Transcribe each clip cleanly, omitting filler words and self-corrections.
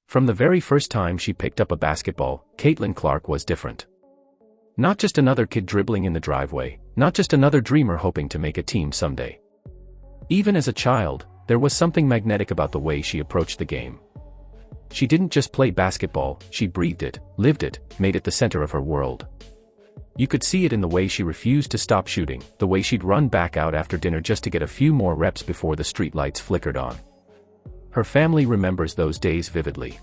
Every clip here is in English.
From the very first time she picked up a basketball, Caitlin Clark was different. Not just another kid dribbling in the driveway, not just another dreamer hoping to make a team someday. Even as a child, there was something magnetic about the way she approached the game. She didn't just play basketball, she breathed it, lived it, made it the center of her world. You could see it in the way she refused to stop shooting, the way she'd run back out after dinner just to get a few more reps before the streetlights flickered on. Her family remembers those days vividly.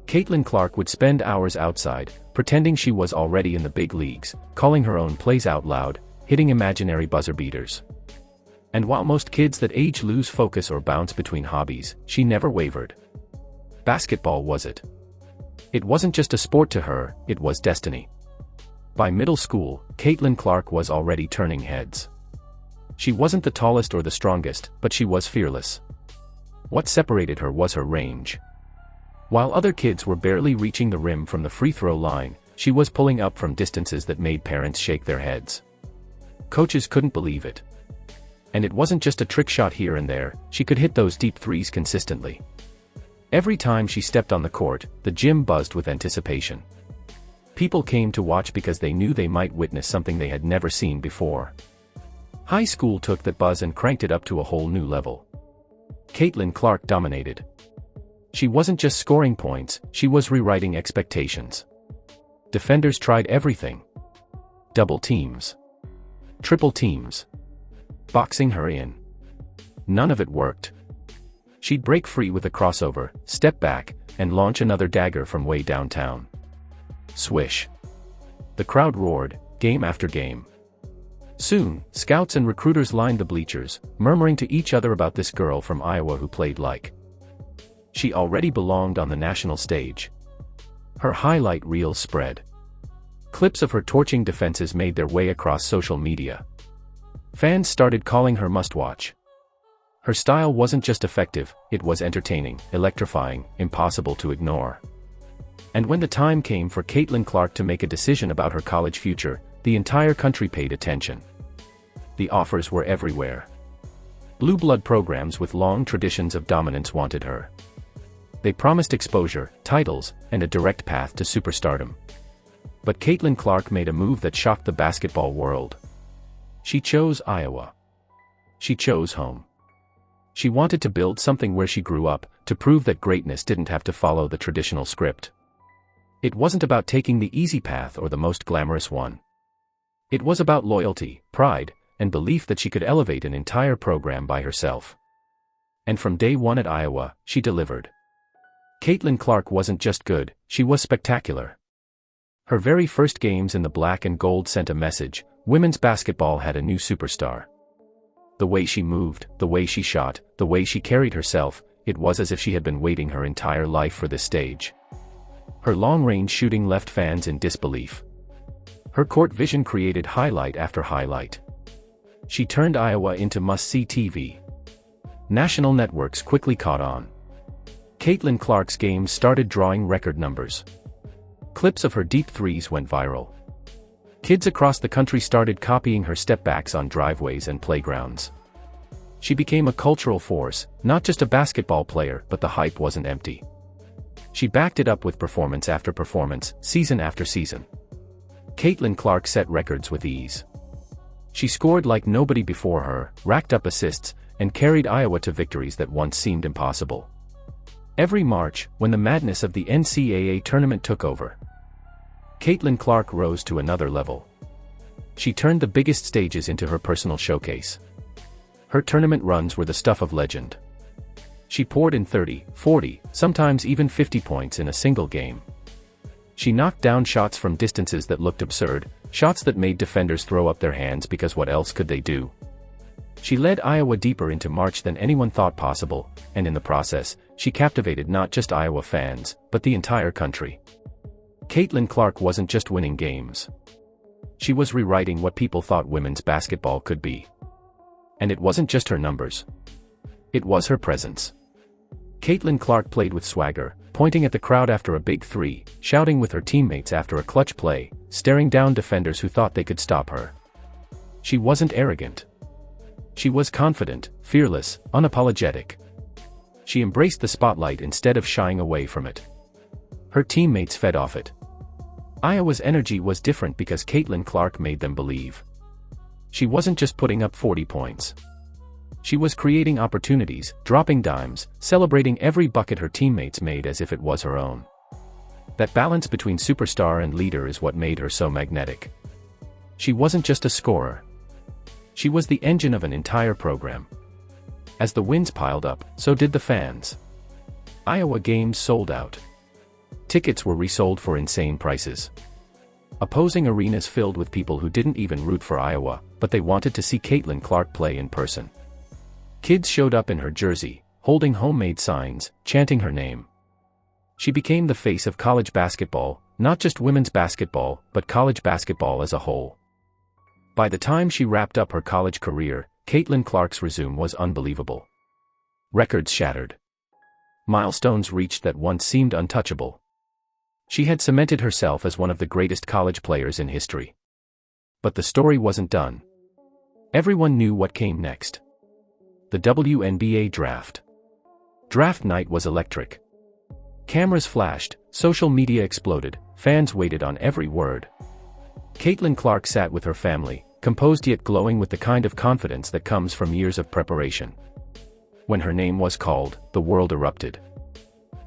Caitlin Clark would spend hours outside, pretending she was already in the big leagues, calling her own plays out loud, hitting imaginary buzzer beaters. And while most kids that age lose focus or bounce between hobbies, she never wavered. Basketball was it. It wasn't just a sport to her, it was destiny. By middle school, Caitlin Clark was already turning heads. She wasn't the tallest or the strongest, but she was fearless. What separated her was her range. While other kids were barely reaching the rim from the free throw line, she was pulling up from distances that made parents shake their heads. Coaches couldn't believe it. And it wasn't just a trick shot here and there, she could hit those deep threes consistently. Every time she stepped on the court, the gym buzzed with anticipation. People came to watch because they knew they might witness something they had never seen before. High school took that buzz and cranked it up to a whole new level. Caitlin Clark dominated. She wasn't just scoring points, she was rewriting expectations. Defenders tried everything. Double teams. Triple teams. Boxing her in. None of it worked. She'd break free with a crossover, step back, and launch another dagger from way downtown. Swish. The crowd roared, game after game. Soon, scouts and recruiters lined the bleachers, murmuring to each other about this girl from Iowa who played like she already belonged on the national stage. Her highlight reels spread. Clips of her torching defenses made their way across social media. Fans started calling her must-watch. Her style wasn't just effective, it was entertaining, electrifying, impossible to ignore. And when the time came for Caitlin Clark to make a decision about her college future, the entire country paid attention. The offers were everywhere. Blue blood programs with long traditions of dominance wanted her. They promised exposure, titles, and a direct path to superstardom. But Caitlin Clark made a move that shocked the basketball world. She chose Iowa. She chose home. She wanted to build something where she grew up, to prove that greatness didn't have to follow the traditional script. It wasn't about taking the easy path or the most glamorous one. It was about loyalty, pride, and belief that she could elevate an entire program by herself. And from day one at Iowa, she delivered. Caitlin Clark wasn't just good, she was spectacular. Her very first games in the black and gold sent a message: women's basketball had a new superstar. The way she moved, the way she shot, the way she carried herself, it was as if she had been waiting her entire life for this stage. Her long-range shooting left fans in disbelief. Her court vision created highlight after highlight. She turned Iowa into must-see TV. National networks quickly caught on. Caitlin Clark's games started drawing record numbers. Clips of her deep threes went viral. Kids across the country started copying her step-backs on driveways and playgrounds. She became a cultural force, not just a basketball player, but the hype wasn't empty. She backed it up with performance after performance, season after season. Caitlin Clark set records with ease. She scored like nobody before her, racked up assists, and carried Iowa to victories that once seemed impossible. Every March, when the madness of the NCAA tournament took over, Caitlin Clark rose to another level. She turned the biggest stages into her personal showcase. Her tournament runs were the stuff of legend. She poured in 30, 40, sometimes even 50 points in a single game. She knocked down shots from distances that looked absurd, shots that made defenders throw up their hands because what else could they do? She led Iowa deeper into March than anyone thought possible, and in the process, she captivated not just Iowa fans, but the entire country. Caitlin Clark wasn't just winning games. She was rewriting what people thought women's basketball could be. And it wasn't just her numbers. It was her presence. Caitlin Clark played with swagger, pointing at the crowd after a big three, shouting with her teammates after a clutch play, staring down defenders who thought they could stop her. She wasn't arrogant. She was confident, fearless, unapologetic. She embraced the spotlight instead of shying away from it. Her teammates fed off it. Iowa's energy was different because Caitlin Clark made them believe. She wasn't just putting up 40 points. She was creating opportunities, dropping dimes, celebrating every bucket her teammates made as if it was her own. That balance between superstar and leader is what made her so magnetic. She wasn't just a scorer. She was the engine of an entire program. As the wins piled up, so did the fans. Iowa games sold out. Tickets were resold for insane prices. Opposing arenas filled with people who didn't even root for Iowa, but they wanted to see Caitlin Clark play in person. Kids showed up in her jersey, holding homemade signs, chanting her name. She became the face of college basketball, not just women's basketball, but college basketball as a whole. By the time she wrapped up her college career, Caitlin Clark's resume was unbelievable. Records shattered. Milestones reached that once seemed untouchable. She had cemented herself as one of the greatest college players in history. But the story wasn't done. Everyone knew what came next. The WNBA draft. Draft night was electric. Cameras flashed, social media exploded, fans waited on every word. Caitlin Clark sat with her family, composed yet glowing with the kind of confidence that comes from years of preparation. When her name was called, the world erupted.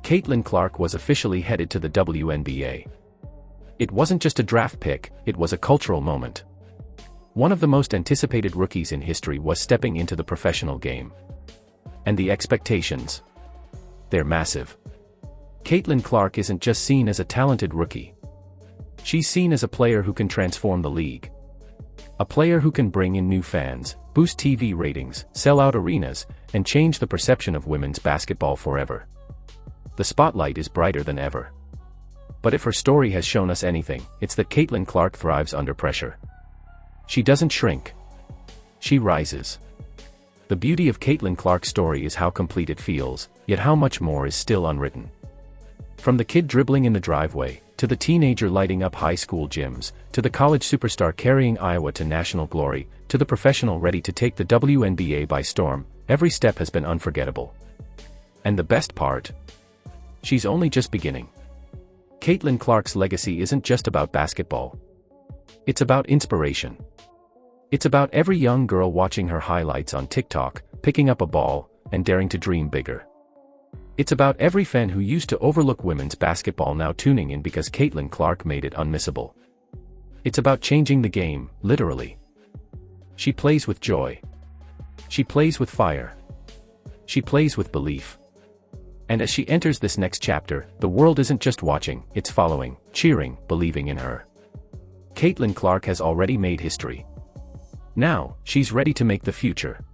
Caitlin Clark was officially headed to the WNBA. It wasn't just a draft pick, it was a cultural moment. One of the most anticipated rookies in history was stepping into the professional game. And the expectations? They're massive. Caitlin Clark isn't just seen as a talented rookie. She's seen as a player who can transform the league. A player who can bring in new fans, boost TV ratings, sell out arenas, and change the perception of women's basketball forever. The spotlight is brighter than ever. But if her story has shown us anything, it's that Caitlin Clark thrives under pressure. She doesn't shrink. She rises. The beauty of Caitlin Clark's story is how complete it feels, yet how much more is still unwritten. From the kid dribbling in the driveway, to the teenager lighting up high school gyms, to the college superstar carrying Iowa to national glory, to the professional ready to take the WNBA by storm, every step has been unforgettable. And the best part? She's only just beginning. Caitlin Clark's legacy isn't just about basketball. It's about inspiration. It's about every young girl watching her highlights on TikTok, picking up a ball, and daring to dream bigger. It's about every fan who used to overlook women's basketball now tuning in because Caitlin Clark made it unmissable. It's about changing the game, literally. She plays with joy. She plays with fire. She plays with belief. And as she enters this next chapter, the world isn't just watching, it's following, cheering, believing in her. Caitlin Clark has already made history. Now, she's ready to make the future.